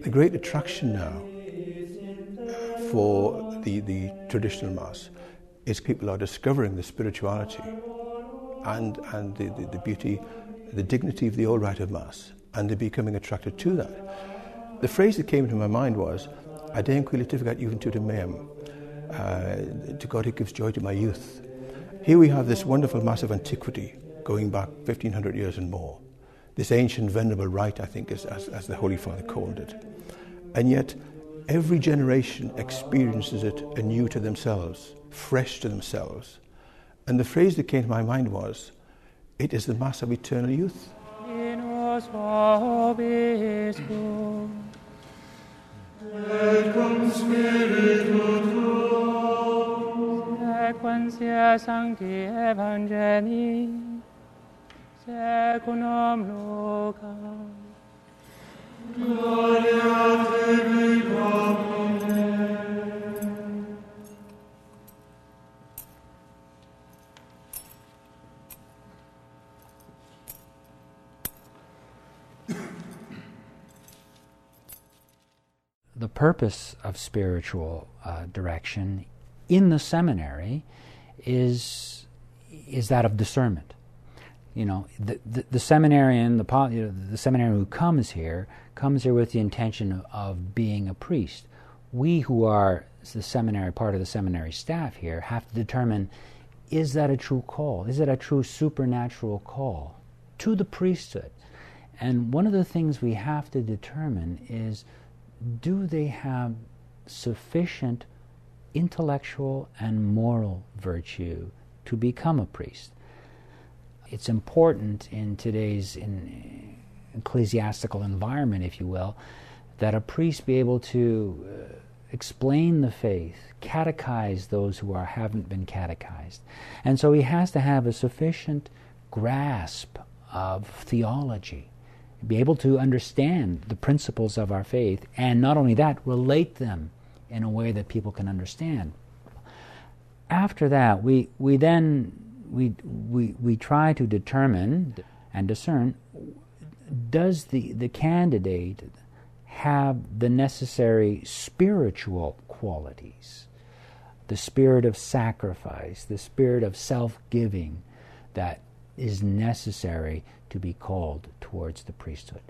The great attraction now for the traditional Mass is people are discovering the spirituality and the beauty, the dignity of the old rite of Mass, and they're becoming attracted to that. The phrase that came to my mind was, "Ad enquil litificat juventutem meam," to God who gives joy to my youth. Here we have this wonderful Mass of antiquity, going back 1500 years and more. This ancient venerable rite, I think, as the Holy Father called it. And yet, every generation experiences it anew to themselves, fresh to themselves. And the phrase that came to my mind was, it is the Mass of eternal youth. In nos vobiscum, et cum spiritu tuo, sequentia sancti evangelii, secundum Lucam. Gloria tibi, Domine. The purpose of spiritual direction in the seminary is that of discernment. You know, the seminarian, the seminarian who comes here with the intention of being a priest. We who are the seminary, part of the seminary staff here, have to determine, is that a true call? Is it a true supernatural call to the priesthood? And one of the things we have to determine is, do they have sufficient intellectual and moral virtue to become a priest? It's important in today's ecclesiastical environment, if you will, that a priest be able to explain the faith, catechize those who haven't been catechized. And so he has to have a sufficient grasp of theology, be able to understand the principles of our faith, and not only that, relate them in a way that people can understand. After that, we try to determine and discern, does the candidate have the necessary spiritual qualities, the spirit of sacrifice, the spirit of self-giving that is necessary to be called towards the priesthood.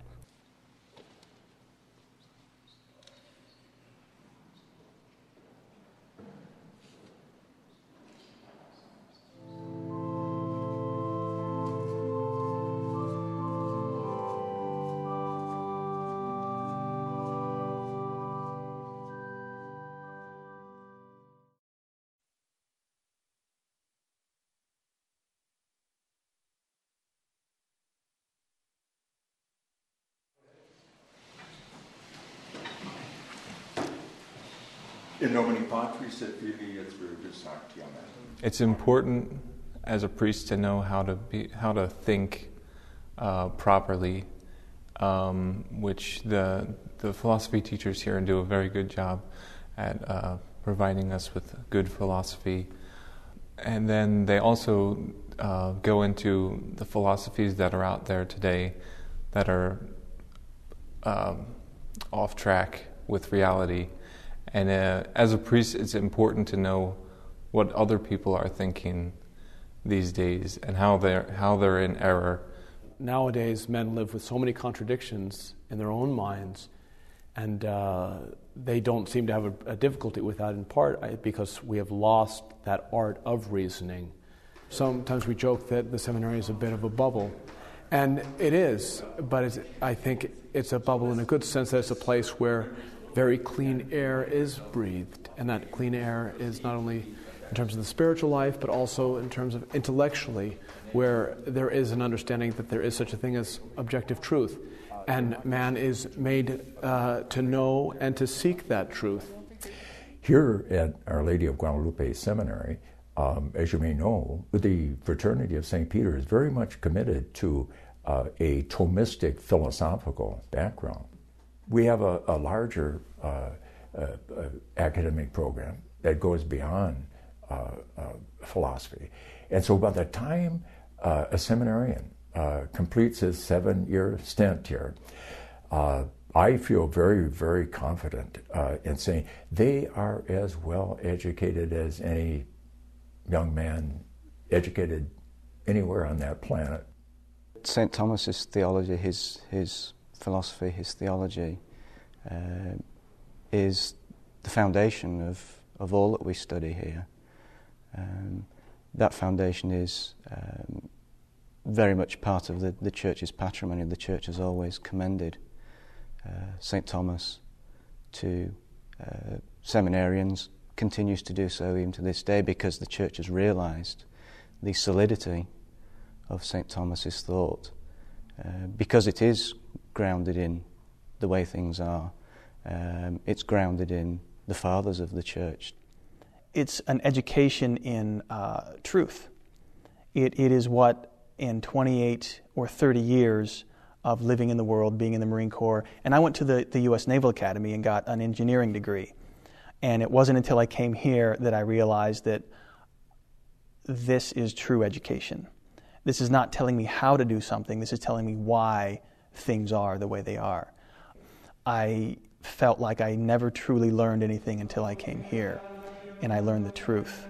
In nomine Patris et Filii et Spiritus Sancti. Amen. It's important as a priest to know how to think properly, which the philosophy teachers here do a very good job at providing us with good philosophy. And then they also go into the philosophies that are out there today that are off track with reality. And as a priest, it's important to know what other people are thinking these days and how they're in error. Nowadays, men live with so many contradictions in their own minds, and they don't seem to have a difficulty with that, in part because we have lost that art of reasoning. Sometimes we joke that the seminary is a bit of a bubble, and it is, but I think it's a bubble in a good sense, that it's a place where very clean air is breathed, and that clean air is not only in terms of the spiritual life, but also in terms of intellectually, where there is an understanding that there is such a thing as objective truth, and man is made to know and to seek that truth. Here at Our Lady of Guadalupe Seminary, as you may know, the Fraternity of St. Peter is very much committed to a Thomistic philosophical background. We have a larger academic program that goes beyond philosophy. And so by the time a seminarian completes his 7-year stint here, I feel very, very confident in saying they are as well educated as any young man educated anywhere on that planet. St. Thomas's theology, his philosophy, his theology, is the foundation of all that we study here. That foundation is very much part of the Church's patrimony. The Church has always commended St. Thomas to seminarians, continues to do so even to this day, because the Church has realised the solidity of St. Thomas's thought, because it is grounded in the way things are. It's grounded in the fathers of the Church. It's an education in truth. It is what, in 28 or 30 years of living in the world, being in the Marine Corps, and I went to the U.S. Naval Academy and got an engineering degree. And it wasn't until I came here that I realized that this is true education. This is not telling me how to do something, this is telling me why things are the way they are. I felt like I never truly learned anything until I came here, and I learned the truth.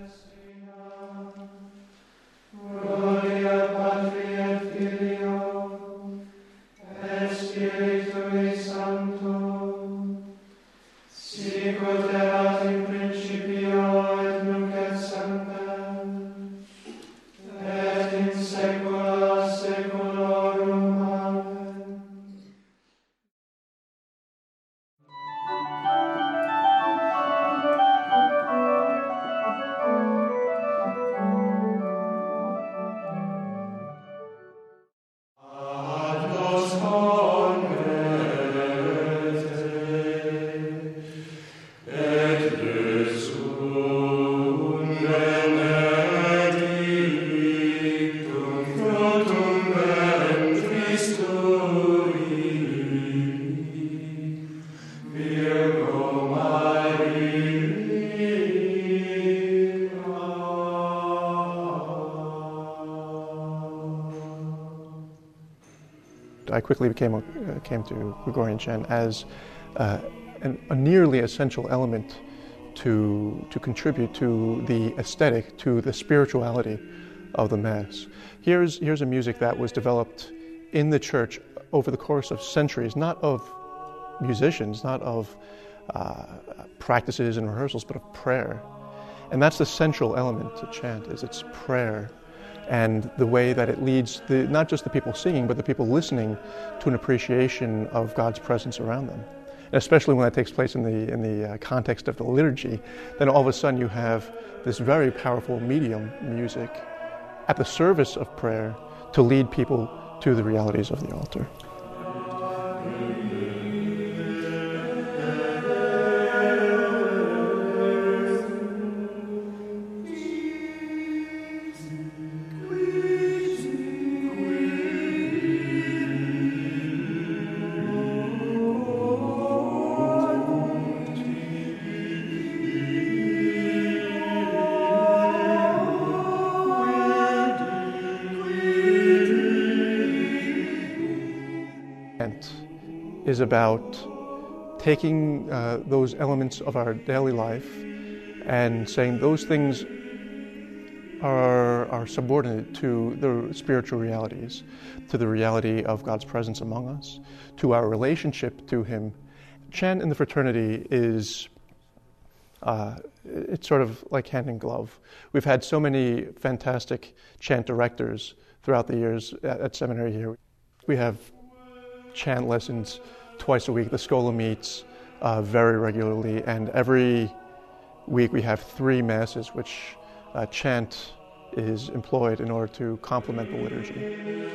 I quickly came to Gregorian chant as a nearly essential element to contribute to the aesthetic, to the spirituality of the Mass. Here's a music that was developed in the Church over the course of centuries, not of musicians, not of practices and rehearsals, but of prayer. And that's the central element to chant, is its prayer, and the way that it leads not just the people singing, but the people listening to an appreciation of God's presence around them. And especially when that takes place in the context of the liturgy, then all of a sudden you have this very powerful medium, music, at the service of prayer to lead people to the realities of the altar. Is about taking those elements of our daily life and saying those things are subordinate to the spiritual realities, to the reality of God's presence among us, to our relationship to Him. Chant in the fraternity is it's sort of like hand in glove. We've had so many fantastic chant directors throughout the years at seminary here. We have chant lessons twice a week. The Schola meets very regularly, and every week we have 3 masses which chant is employed in order to complement the liturgy.